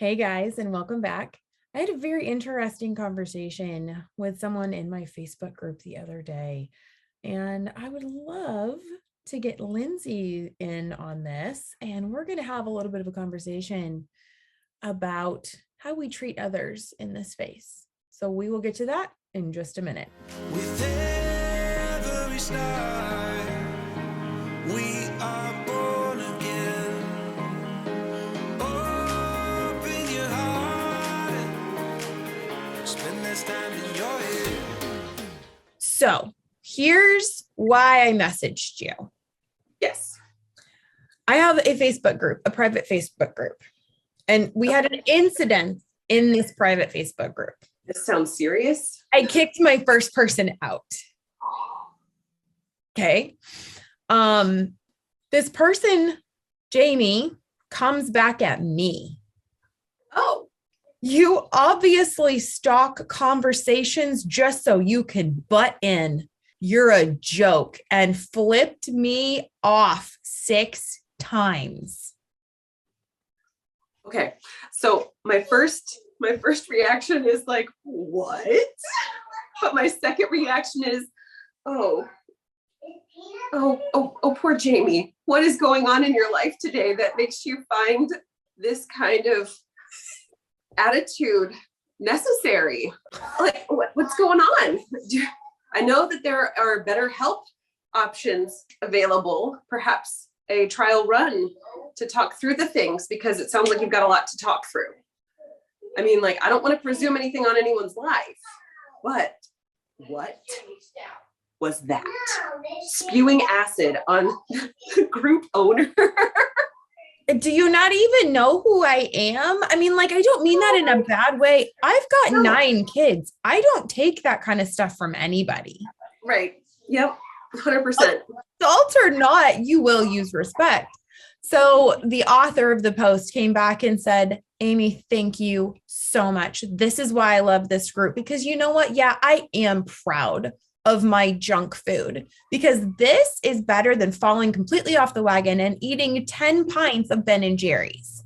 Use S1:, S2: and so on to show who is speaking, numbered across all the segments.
S1: Hey guys, and welcome back. I had a very interesting conversation with someone in my Facebook group the other day, and I would love to get Lindsey in on this. And we're going to have a little bit of a conversation about how we treat others in this space. So we will get to that in just a minute.
S2: With every start, we are born again. Open your heart, spend this time in your head.
S1: So here's why I messaged you.
S3: Yes.
S1: I have a Facebook group, a private Facebook group, and we had an incident in this private Facebook group.
S3: This sounds serious.
S1: I kicked my first person out. Okay. This person, Jamie, comes back at me.
S3: Oh,
S1: You obviously stalk conversations just so you can butt in. You're a joke, and flipped me off 6 times.
S3: okay. So my first reaction is like, what? But my second reaction is, oh, poor Jamie. What is going on in your life today that makes you find this kind of attitude necessary? Like, what's going on? I know that there are better help options available, perhaps a trial run to talk through the things, because it sounds like you've got a lot to talk through. I mean, like, I don't want to presume anything on anyone's life, but what was that? Spewing acid on the group owner.
S1: Do you not even know who I am? I mean, like, I don't mean that in a bad way. I've got 9 kids. I don't take that kind of stuff from anybody.
S3: Right. Yep. 100%.
S1: Adult or not, you will use respect. So the author of the post came back and said, Amy, thank you so much. This is why I love this group, because you know what? Yeah, I am proud of my junk food, because this is better than falling completely off the wagon and eating 10 pints of Ben and Jerry's.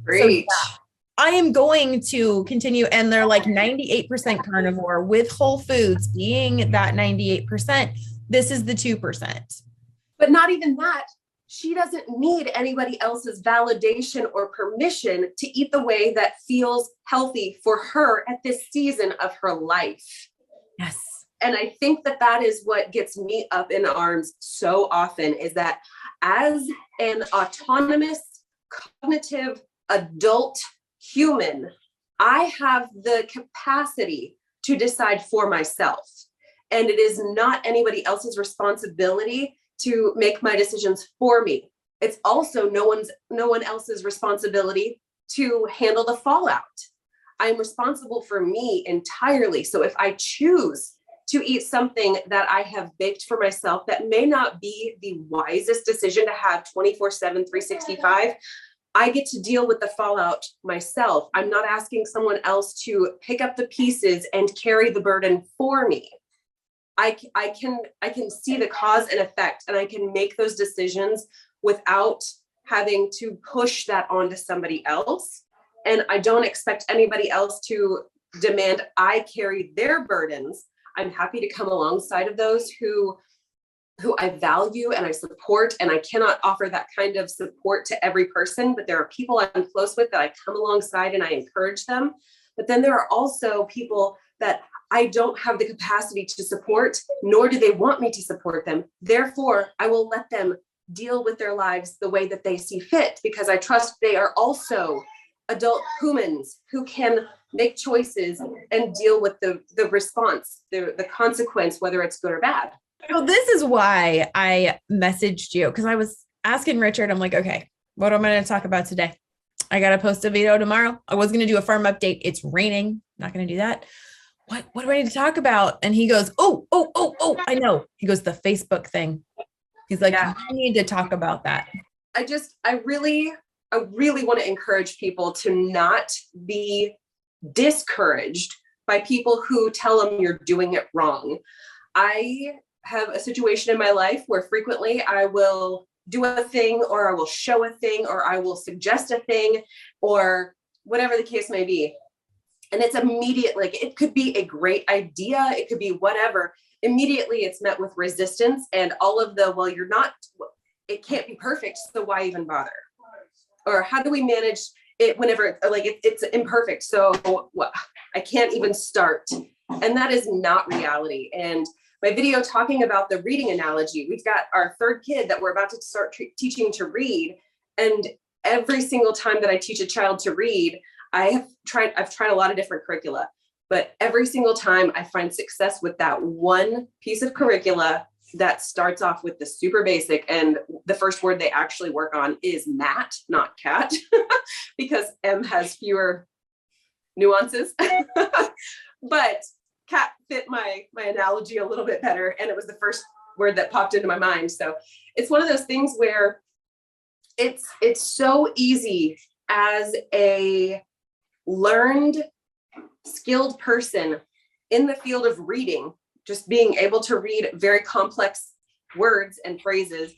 S3: Great.
S1: So, yeah, I am going to continue. And they're like 98% carnivore, with Whole Foods being that 98%. This is the 2%.
S3: But not even that. She doesn't need anybody else's validation or permission to eat the way that feels healthy for her at this season of her life.
S1: Yes.
S3: And I think that that is what gets me up in arms so often, is that as an autonomous, cognitive, adult human, I have the capacity to decide for myself. And it is not anybody else's responsibility to make my decisions for me. It's also no one else's responsibility to handle the fallout. I'm responsible for me entirely. So if I choose to eat something that I have baked for myself that may not be the wisest decision to have 24/7, 365, I get to deal with the fallout myself. I'm not asking someone else to pick up the pieces and carry the burden for me. I can see the cause and effect, and I can make those decisions without having to push that onto somebody else. And I don't expect anybody else to demand I carry their burdens. I'm happy to come alongside of those who I value and I support, and I cannot offer that kind of support to every person, but there are people I'm close with that I come alongside and I encourage them. But then there are also people that I don't have the capacity to support, nor do they want me to support them. Therefore, I will let them deal with their lives the way that they see fit, because I trust they are also adult humans who can make choices and deal with the response, the consequence, whether it's good or bad.
S1: So this is why I messaged you, because I was asking Richard, I'm like, okay, what am I going to talk about today? I got to post a video tomorrow. I was going to do a farm update. It's raining. Not going to do that. What do I need to talk about? And he goes, oh, I know. He goes, the Facebook thing. He's like, yeah. I need to talk about that.
S3: I really want to encourage people to not be discouraged by people who tell them you're doing it wrong. I have a situation in my life where frequently I will do a thing, or I will show a thing, or I will suggest a thing, or whatever the case may be. And it's immediate, like it could be a great idea, it could be whatever. Immediately it's met with resistance and all of the, well, you're not, it can't be perfect, so why even bother? Or how do we manage it whenever like it's imperfect? So what? I can't even start. And that is not reality. And my video talking about the reading analogy, we've got our third kid that we're about to start teaching to read. And every single time that I teach a child to read, I've tried a lot of different curricula, but every single time I find success with that one piece of curricula that starts off with the super basic. And the first word they actually work on is mat, not cat, because M has fewer nuances. But cat fit my analogy a little bit better. And it was the first word that popped into my mind. So it's one of those things where it's so easy as a learned, skilled person in the field of reading, just being able to read very complex words and phrases.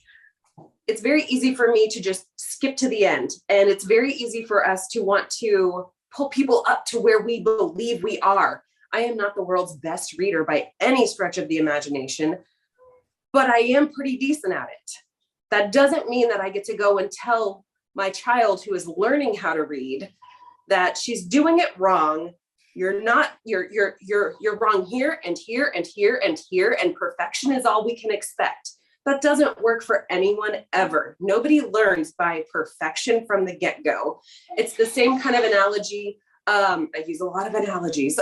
S3: It's very easy for me to just skip to the end. And it's very easy for us to want to pull people up to where we believe we are. I am not the world's best reader by any stretch of the imagination, but I am pretty decent at it. That doesn't mean that I get to go and tell my child who is learning how to read that she's doing it wrong. You're wrong here and here and here and here, and perfection is all we can expect. That doesn't work for anyone ever. Nobody learns by perfection from the get-go. It's the same kind of analogy. I use a lot of analogies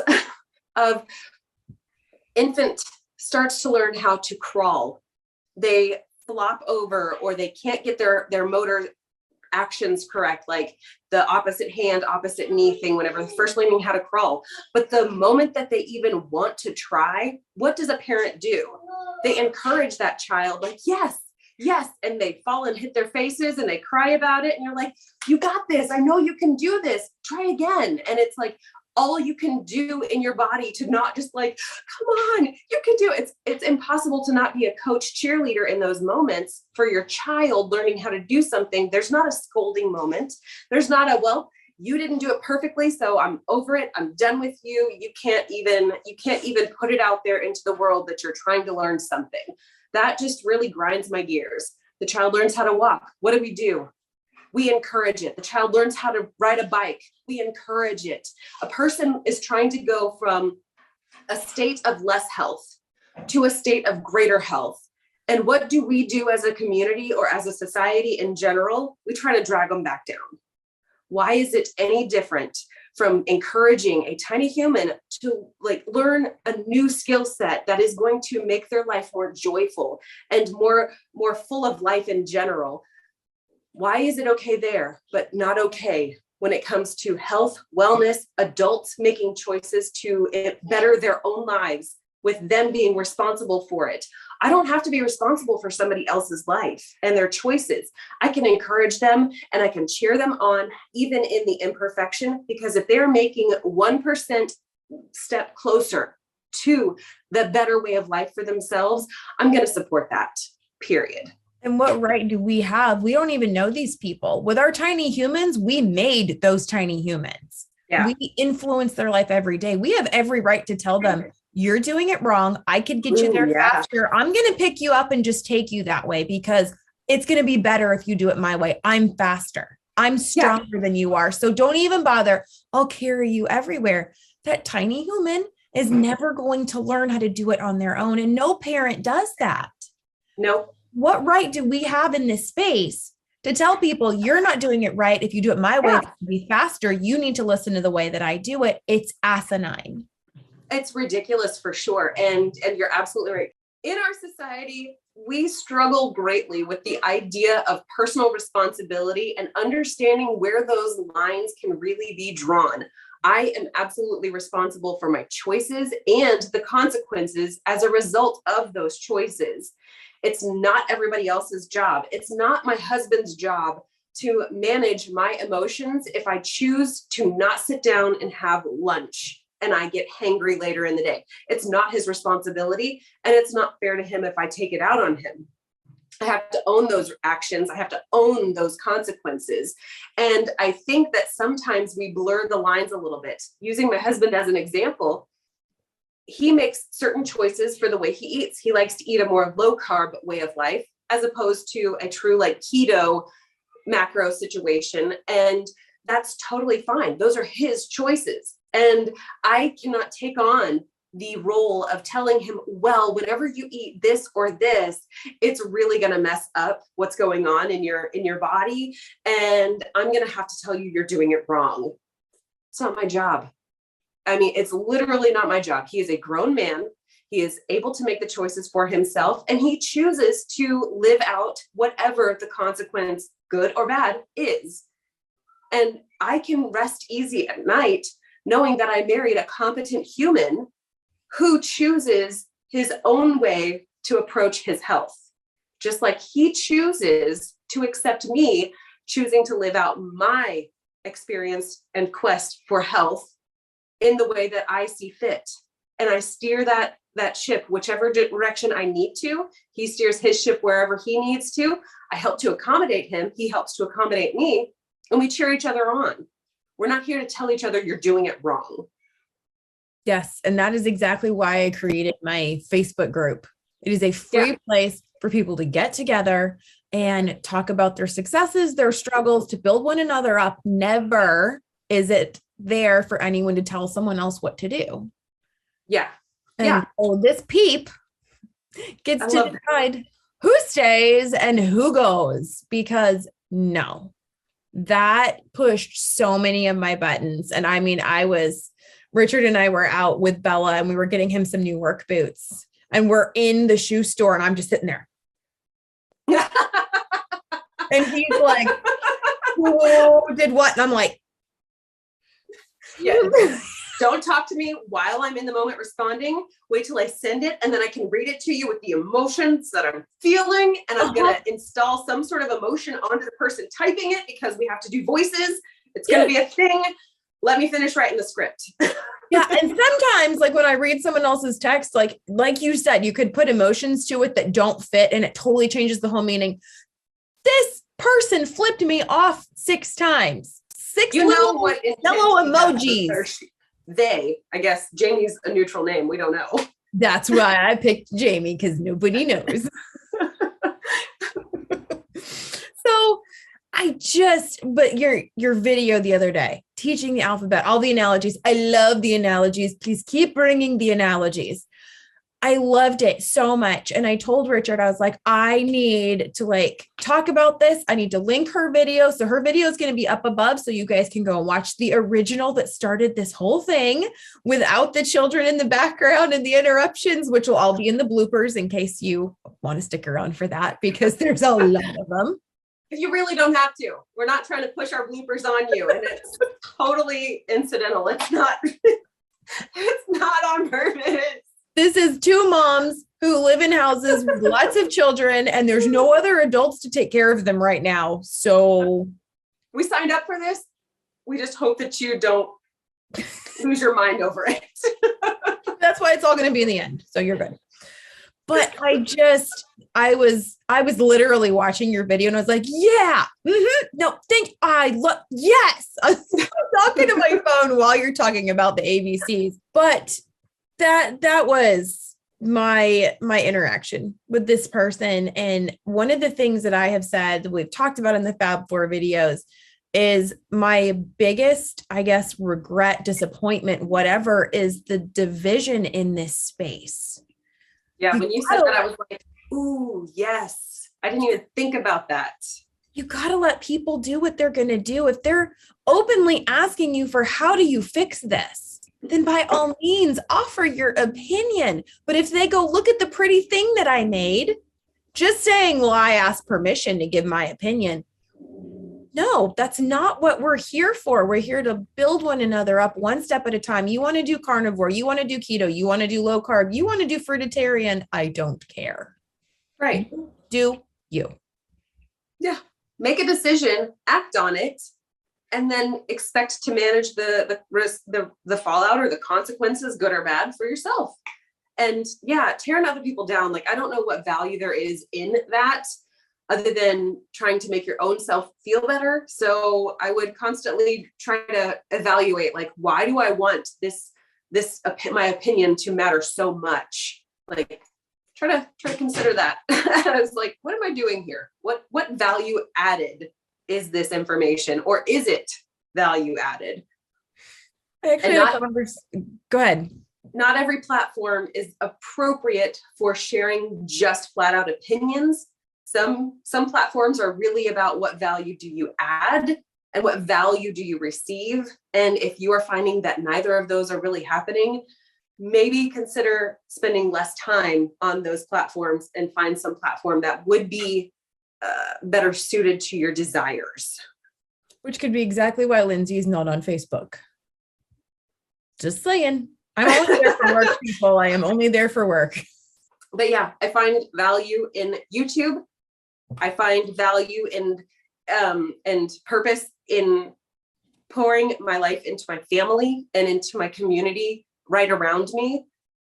S3: of infant starts to learn how to crawl. They flop over or they can't get their motor actions correct, like the opposite hand, opposite knee thing, whenever they're first learning how to crawl. But the moment that they even want to try, what does a parent do? They encourage that child, like, yes, yes. And they fall and hit their faces and they cry about it. And you're like, you got this. I know you can do this. Try again. And it's like, all you can do in your body to not just like, come on, you can do it. It's impossible to not be a coach cheerleader in those moments for your child learning how to do something. There's not a scolding moment. There's not a, well, you didn't do it perfectly, so I'm over it. I'm done with you. You can't even put it out there into the world that you're trying to learn something. That just really grinds my gears. The child learns how to walk. What do? We encourage it. The child learns how to ride a bike. We encourage it. A person is trying to go from a state of less health to a state of greater health. And what do we do as a community or as a society in general? We try to drag them back down. Why is it any different from encouraging a tiny human to like learn a new skill set that is going to make their life more joyful and more full of life in general? Why is it okay there, but not okay when it comes to health, wellness, adults making choices to better their own lives with them being responsible for it? I don't have to be responsible for somebody else's life and their choices. I can encourage them and I can cheer them on, even in the imperfection, because if they're making 1% step closer to the better way of life for themselves, I'm going to support that, period.
S1: And what right do we have? We don't even know these people. With our tiny humans, we made those tiny humans. Yeah. We influence their life every day. We have every right to tell them, you're doing it wrong. I could get you there faster. I'm going to pick you up and just take you that way because it's going to be better if you do it my way. I'm faster. I'm stronger than you are. So don't even bother. I'll carry you everywhere. That tiny human is never going to learn how to do it on their own. And no parent does that.
S3: Nope.
S1: What right do we have in this space to tell people you're not doing it right? If you do it my way, to be faster, you need to listen to the way that I do it. It's asinine.
S3: It's ridiculous for sure. And you're absolutely right. In our society, we struggle greatly with the idea of personal responsibility and understanding where those lines can really be drawn. I am absolutely responsible for my choices and the consequences as a result of those choices. It's not everybody else's job. It's not my husband's job to manage my emotions if I choose to not sit down and have lunch and I get hangry later in the day. It's not his responsibility, and it's not fair to him if I take it out on him. I have to own those actions. I have to own those consequences. And I think that sometimes we blur the lines a little bit. Using my husband as an example, he makes certain choices for the way he eats. He likes to eat a more low carb way of life, as opposed to a true like keto macro situation. And that's totally fine. Those are his choices. And I cannot take on the role of telling him, well, whenever you eat this or this, it's really going to mess up what's going on in your body. And I'm going to have to tell you, you're doing it wrong. It's not my job. I mean, it's literally not my job. He is a grown man. He is able to make the choices for himself, and he chooses to live out whatever the consequence, good or bad, is. And I can rest easy at night knowing that I married a competent human who chooses his own way to approach his health, just like he chooses to accept me choosing to live out my experience and quest for health in the way that I see fit. And I steer that ship whichever direction I need to. He steers his ship wherever he needs to. I help to accommodate him. He helps to accommodate me, and we cheer each other on. We're not here to tell each other you're doing it wrong.
S1: Yes. And that is exactly why I created my Facebook group. It is a free place for people to get together and talk about their successes, their struggles, to build one another up. Never is it there for anyone to tell someone else what to do.
S3: Yeah.
S1: And this peep gets to decide who stays and who goes, because no, that pushed so many of my buttons. And I mean, Richard and I were out with Bella and we were getting him some new work boots, and we're in the shoe store and I'm just sitting there. And he's like, who did what? And I'm like,
S3: yeah. Don't talk to me while I'm in the moment responding. Wait till I send it, and then I can read it to you with the emotions that I'm feeling. And I'm going to install some sort of emotion onto the person typing it, because we have to do voices. It's going to be a thing. Let me finish writing the script.
S1: Yeah. And sometimes, like when I read someone else's text, like you said, you could put emotions to it that don't fit, and it totally changes the whole meaning. This person flipped me off 6 times. 6 little yellow emojis.
S3: I guess Jamie's a neutral name. We don't know.
S1: That's why I picked Jamie, because nobody knows. So but your video the other day, teaching the alphabet, all the analogies. I love the analogies. Please keep bringing the analogies. I loved it so much. And I told Richard, I was like, I need to talk about this. I need to link her video. So her video is going to be up above, so you guys can go and watch the original that started this whole thing without the children in the background and the interruptions, which will all be in the bloopers in case you want to stick around for that, because there's a lot of them.
S3: You really don't have to. We're not trying to push our bloopers on you, and it's totally incidental. It's not on purpose.
S1: This is 2 moms who live in houses with lots of children, and there's no other adults to take care of them right now. So
S3: we signed up for this. We just hope that you don't lose your mind over it.
S1: That's why it's all going to be in the end. So you're good. But I was literally watching your video and I was like, yeah, no, yes. I was talking to my phone while you're talking about the ABCs, but that was my interaction with this person. And one of the things that I have said that we've talked about in the Fab 4 videos is my biggest, I guess, regret, disappointment, whatever, is the division in this space.
S3: Yeah, when you said that, I was like, ooh, yes. I didn't even think about that.
S1: You got to let people do what they're going to do. If they're openly asking you for how do you fix this, then by all means, offer your opinion. But if they go, look at the pretty thing that I made, just saying, well, I asked permission to give my opinion. No, that's not what we're here for. We're here to build one another up one step at a time. You want to do carnivore, you want to do keto, you want to do low carb, you want to do fruitarian. I don't care.
S3: Right.
S1: Do you.
S3: Yeah. Make a decision, act on it, and then expect to manage the risk, the fallout or the consequences, good or bad, for yourself. And yeah, tearing other people down, like, I don't know what value there is in that other than trying to make your own self feel better. So I would constantly try to evaluate, like, why do I want my opinion to matter so much? Like, try to consider that. I was like, what am I doing here? What value added is this information, or is it value added?
S1: I actually had a go ahead.
S3: Not every platform is appropriate for sharing just flat out opinions. Some platforms are really about what value do you add and what value do you receive. And if you are finding that neither of those are really happening, maybe consider spending less time on those platforms and find some platform that would be better suited to your desires.
S1: Which could be exactly why Lindsey is not on Facebook. Just saying. I'm only there for work, people. I am only there for work.
S3: But yeah, I find value in YouTube. I find value in and purpose in pouring my life into my family and into my community right around me.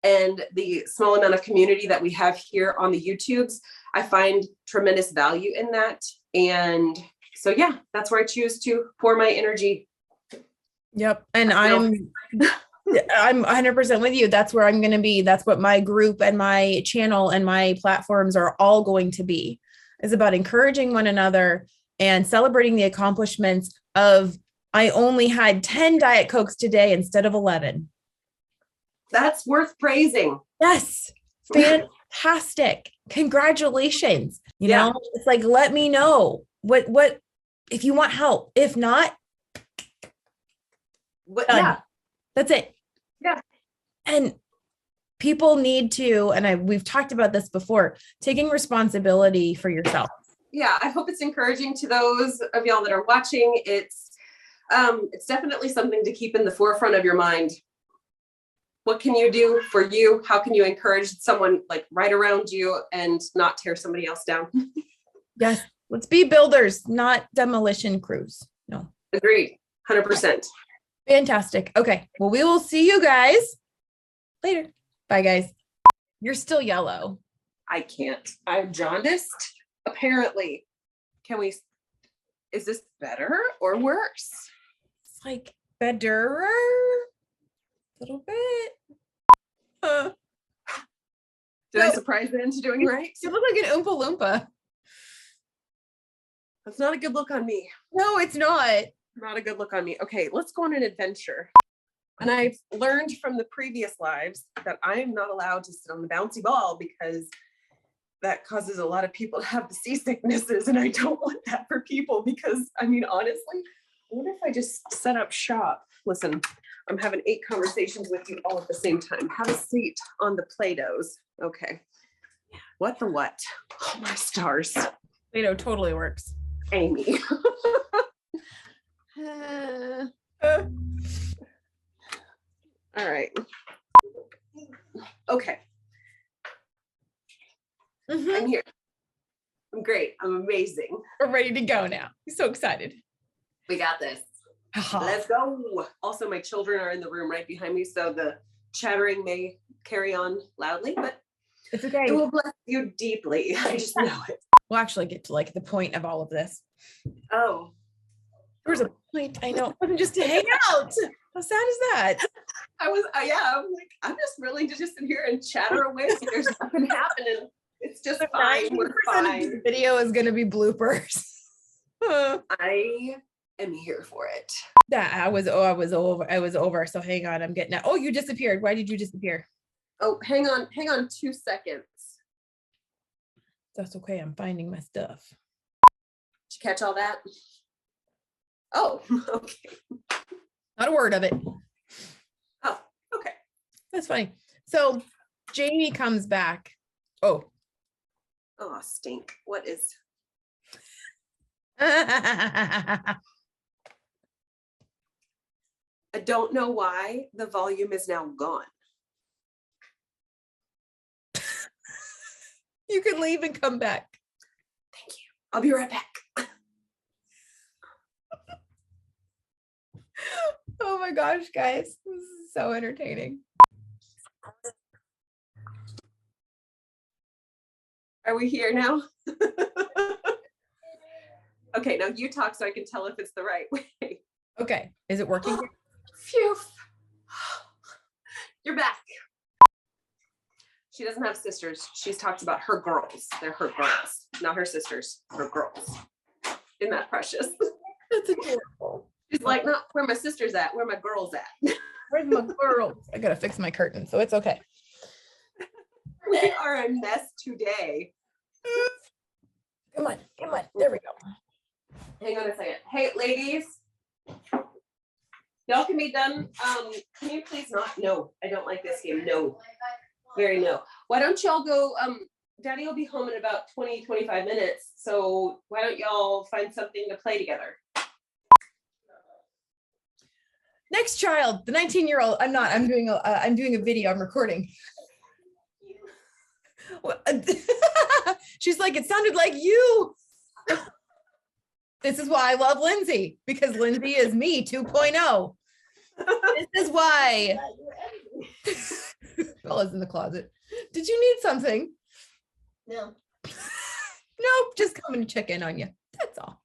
S3: And the small amount of community that we have here on the YouTubes, I find tremendous value in that. And so, yeah, that's where I choose to pour my energy.
S1: Yep. And I'm 100% with you. That's where I'm going to be. That's what my group and my channel and my platforms are all going to be, is about encouraging one another and celebrating the accomplishments of, I only had 10 Diet Cokes today instead of 11.
S3: That's worth praising.
S1: Yes. Fantastic. Congratulations. You know, it's like, let me know what, if you want help. If not, that's it.
S3: Yeah.
S1: And people need to, and we've talked about this before, taking responsibility for yourself.
S3: Yeah, I hope it's encouraging to those of y'all that are watching. It's definitely something to keep in the forefront of your mind. What can you do for you? How can you encourage someone like right around you and not tear somebody else down?
S1: Yes. Let's be builders, not demolition crews. No.
S3: Agreed. 100%.
S1: Fantastic. Okay. Well, we will see you guys later. Bye, guys. You're still yellow.
S3: I can't. I'm jaundiced, apparently. Is this better or worse?
S1: It's like better. A little bit.
S3: Did I surprise it into doing right?
S1: You look like an Oompa Loompa.
S3: That's not a good look on me.
S1: No, it's not.
S3: Not a good look on me. Okay, let's go on an adventure. And I've learned from the previous lives that I am not allowed to sit on the bouncy ball because that causes a lot of people to have the seasicknesses. And I don't want that for people because, I mean, honestly, I wonder if I just set up shop. Listen, I'm having 8 conversations with you all at the same time. Have a seat on the Play-Dohs. Okay. What the what? Oh, my stars.
S1: Play-Doh totally works.
S3: Amy. All right. Okay. I'm here. I'm great. I'm amazing.
S1: We're ready to go now. I'm so excited.
S3: We got this. Let's go. Also, my children are in the room right behind me, so the chattering may carry on loudly, but
S1: it's okay.
S3: It will bless you deeply. I just know it.
S1: We'll actually get to like the point of all of this.
S3: Oh.
S1: There's a point. I know. It wasn't just to hang out. How sad is that?
S3: I'm like, I'm just willing to just sit here and chatter away. There's nothing happening. It's just fine. We're fine.
S1: This video is going to be bloopers.
S3: I am here for it.
S1: Yeah, I was over. So hang on. I'm getting it. Oh, you disappeared. Why did you disappear?
S3: Oh, hang on 2 seconds.
S1: That's okay. I'm finding my stuff.
S3: Did you catch all that? Oh, okay.
S1: Not a word of it.
S3: Oh, okay.
S1: That's funny. So Jamie comes back. Oh,
S3: stink. What is?
S1: I
S3: I don't know why the volume is now gone.
S1: You can leave and come back.
S3: Thank you. I'll be right back.
S1: Oh my gosh, guys. This is so entertaining.
S3: Are we here now? Okay, now you talk so I can tell if it's the right way.
S1: Okay. Is it working?
S3: Phew. You're back. She doesn't have sisters. She's talked about her girls. They're her girls, not her sisters, her girls. Isn't that precious?
S1: That's adorable.
S3: She's like, not where my sister's at, where my girl's at.
S1: Where's my girl? I gotta fix my curtain, so it's okay.
S3: We are a mess today.
S1: Come on, come on. There we go.
S3: Hang on a second. Hey, ladies. Y'all can be done. Can you please not? No, I don't like this game. No. Very no. Why don't y'all go? Daddy will be home in about 20, 25 minutes. So why don't y'all find something to play together?
S1: Next child, the 19-year-old. I'm not. I'm doing a video. I'm recording. She's like, it sounded like you. This is why I love Lindsey, because Lindsey is me 2.0. This is why. Bella's in the closet. Did you need something?
S4: No.
S1: Nope, just coming to check in on you. That's all.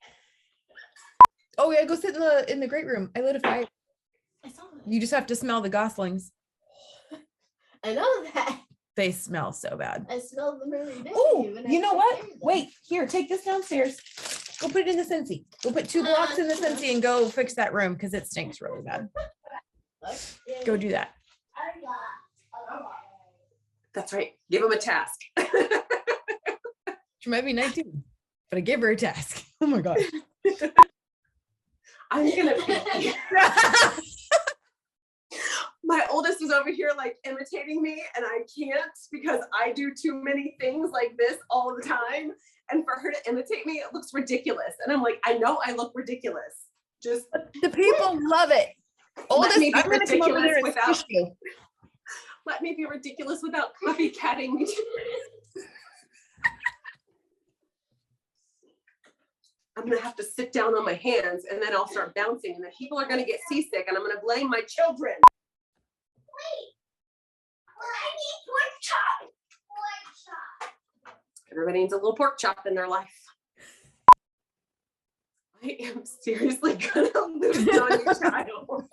S1: Oh yeah, go sit in the great room. I lit a fire.
S4: I saw that.
S1: You just have to smell the goslings.
S4: I know that.
S1: They smell so bad.
S4: I smell them every day.
S1: Oh,
S4: and
S1: you
S4: I
S1: know
S4: can't
S1: what?
S4: hear them.
S1: Wait, here, take this downstairs. Go put it in the Scentsy. Go put 2 blocks in the Scentsy and go fix that room because it stinks really bad. Go do that.
S3: That's right. Give him a task.
S1: She might be 19, but I gave her a task. Oh my gosh.
S3: I'm gonna be. My oldest is over here like imitating me, and I can't because I do too many things like this all the time. And for her to imitate me, it looks ridiculous. And I'm like, I know I look ridiculous. Just
S1: The people love it. Oldest,
S3: me be
S1: I'm gonna come over there and
S3: ridiculous
S1: squish you.
S3: let me be ridiculous without copycatting me. I'm gonna have to sit down on my hands and then I'll start bouncing and then people are gonna get seasick and I'm gonna blame my children. Everybody needs a little pork chop in their life. I am seriously gonna lose it on you, child.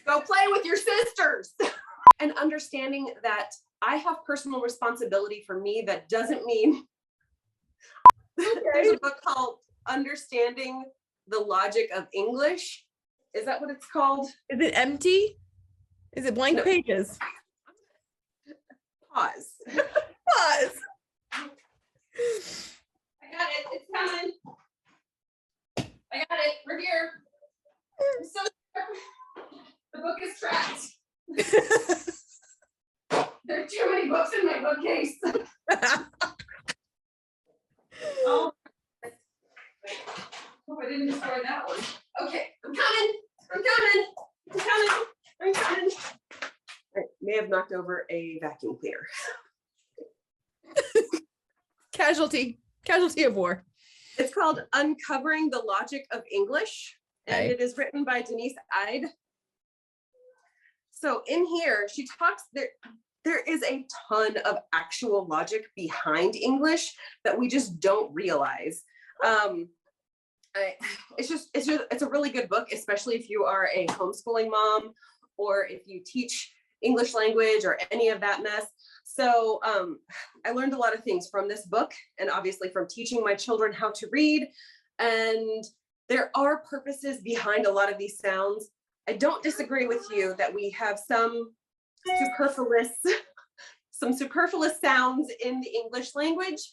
S3: Go play with your sisters. And understanding that I have personal responsibility for me, that doesn't mean there's a book called Understanding the Logic of English. Is that what it's called?
S1: Is it empty? Is it blank
S3: No.
S1: pages?
S3: Pause.
S1: Pause.
S3: I got it. It's coming. I got it. We're here. I'm so the book is trapped. There are too many books in my bookcase. Oh. Hope I didn't destroy that one. Okay, I'm coming. I'm coming. I'm coming. I'm coming. I may have knocked over a vacuum cleaner.
S1: Casualty of war.
S3: It's called Uncovering the Logic of English, and
S1: Okay.
S3: it is written by Denise Ide. So in here, she talks there is a ton of actual logic behind English that we just don't realize. It's a really good book, especially if you are a homeschooling mom or if you teach English language or any of that mess. So I learned a lot of things from this book and obviously from teaching my children how to read. And there are purposes behind a lot of these sounds. I don't disagree with you that we have some superfluous sounds in the English language,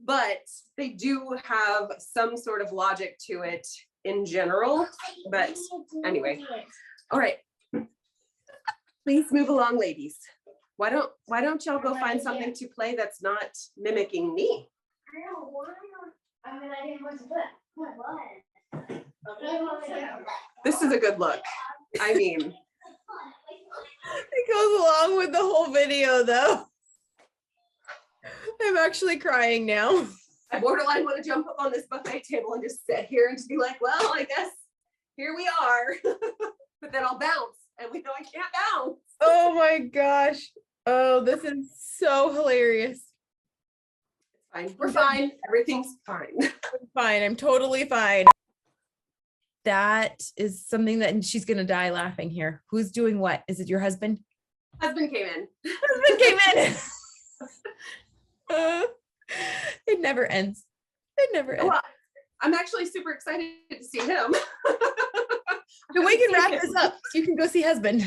S3: but they do have some sort of logic to it in general. But anyway, all right. Please move along, ladies. Why don't y'all go find something to play that's not mimicking me?
S4: I mean, I didn't want to put it.
S3: This is a good look. I mean,
S1: It goes along with the whole video though. I'm actually crying now.
S3: I borderline want to jump up on this buffet table and just sit here and just be like, well, I guess here we are. But then I'll bounce and we know I can't bounce.
S1: Oh my gosh. Oh, this is so hilarious.
S3: Fine. We're fine. Everything's fine.
S1: I'm fine. I'm totally fine. That is something that, and she's gonna die laughing here. Who's doing what? Is it your husband?
S3: Husband came in.
S1: Husband came in. It never ends. It never ends.
S3: Well, I'm actually super excited to see him.
S1: So we can wrap this up. You can go see husband.